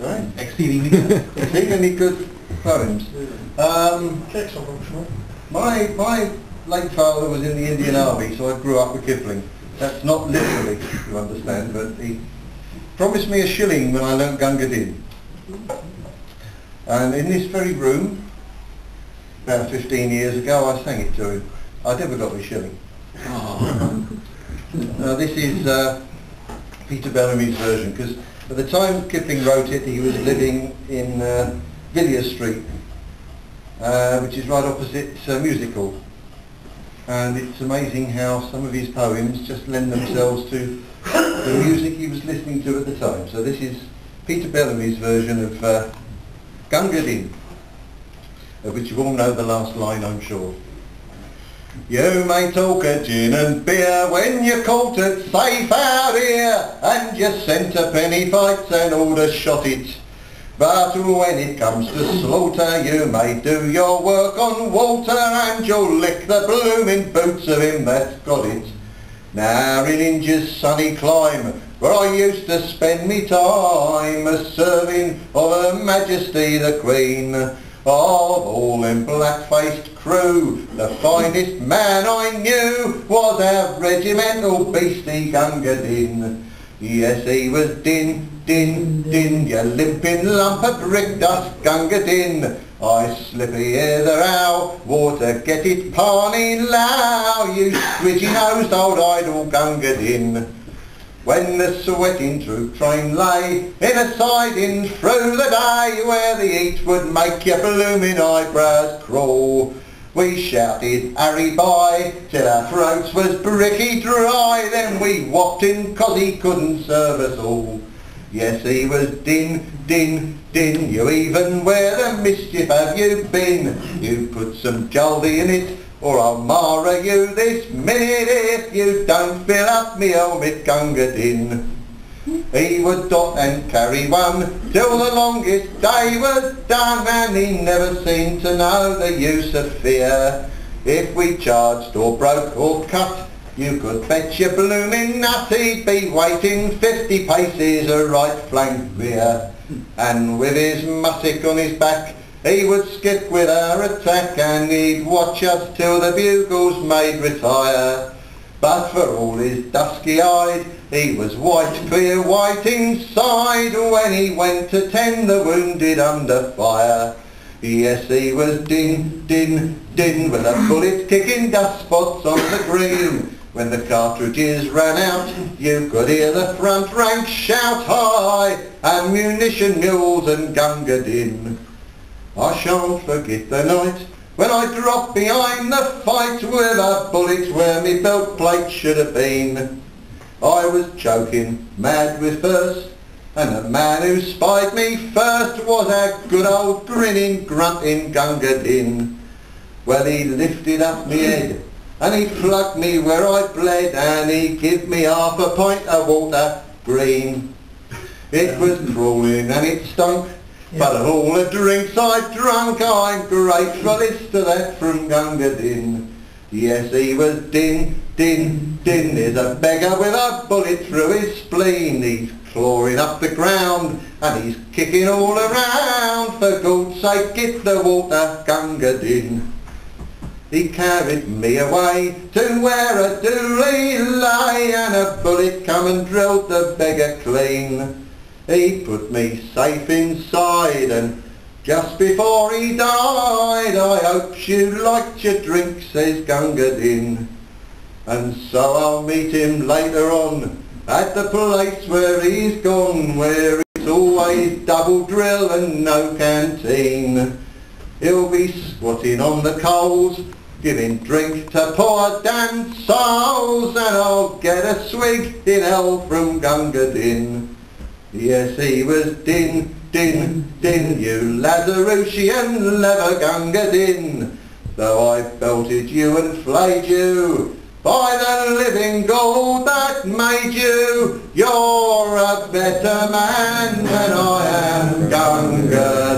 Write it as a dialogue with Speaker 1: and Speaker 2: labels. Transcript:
Speaker 1: Sorry?
Speaker 2: Exceedingly good.
Speaker 1: Exceedingly good poems. My late father was in the Indian Army, so I grew up with Kipling. That's not literally, you understand, but he promised me a shilling when I learnt Gunga Din. And in this very room, about 15 years ago, I sang it to him. I never got a shilling. Now this is Peter Bellamy's version, because at the time Kipling wrote it, he was living in Villiers Street, which is right opposite Music Hall. And it's amazing how some of his poems just lend themselves to the music he was listening to at the time. So this is Peter Bellamy's version of Gunga Din, of which you all know the last line, I'm sure. You may talk of gin and beer when you're quartered safe out here, and your centre penny fights and all the shot it. But when it comes to slaughter, you may do your work on Walter, and you'll lick the blooming boots of him that's got it. Now in India's sunny clime, where I used to spend me time a-serving of Her Majesty the Queen, of all them black-faced crew, the finest man I knew was our regimental beastie Gunga Din. Yes, he was din, din, din, you limping lump of brick dust, Gunga Din. I slippy hear the row, water get it Pani Lao, you squidgy-nosed old idol Gunga Din. When the sweating troop train lay in a siding through the day, where the heat would make your blooming eyebrows crawl, we shouted Harry by till our throats was bricky dry, then we whopped him 'cause he couldn't serve us all. Yes, he was din, din, din, you even where the mischief have you been? You put some jaldy in it, or I'll mara you this minute if you don't fill up me helmet, Gunga Din. He would dot and carry one till the longest day was done, and he never seemed to know the use of fear. If we charged or broke or cut, you could bet your blooming nut he'd be waiting 50 paces a right flank rear. And with his musket on his back, he would skip with our attack, and he'd watch us till the bugles made retire. But for all his dusky-eyed, he was white, clear white inside when he went to tend the wounded under fire. Yes, he was din, din, din, with a bullet kicking dust spots on the green. When the cartridges ran out, you could hear the front rank shout high, ammunition mules and Gunga Din. I shan't forget the night when I dropped behind the fight with a bullet where me belt plate should have been. I was choking, mad with thirst, and the man who spied me first was our good old grinning, grunting Gunga Din. Well, he lifted up me head, and he plugged me where I bled, and he give me half a pint of water, green. It was crawling and it stunk, but of all the drinks I drunk, I'm grateful it's to that from Gunga Din. Yes, he was din, din, din, there's a beggar with a bullet through his spleen. He's clawing up the ground and he's kicking all around. For God's sake, get the water, Gunga Din. He carried me away to where a dooley lay, and a bullet come and drilled the beggar clean. He put me safe inside, and just before he died, I hopes you liked your drink, says Gunga Din. And so I'll meet him later on at the place where he's gone, where it's always double drill and no canteen. He'll be squatting on the coals, giving drink to poor damned souls, and I'll get a swig in hell from Gunga Din. Yes, he was din, din, din, you Lazarusian leather Gunga Din. Though I belted you and flayed you, by the living God that made you, you're a better man than I am, Gunga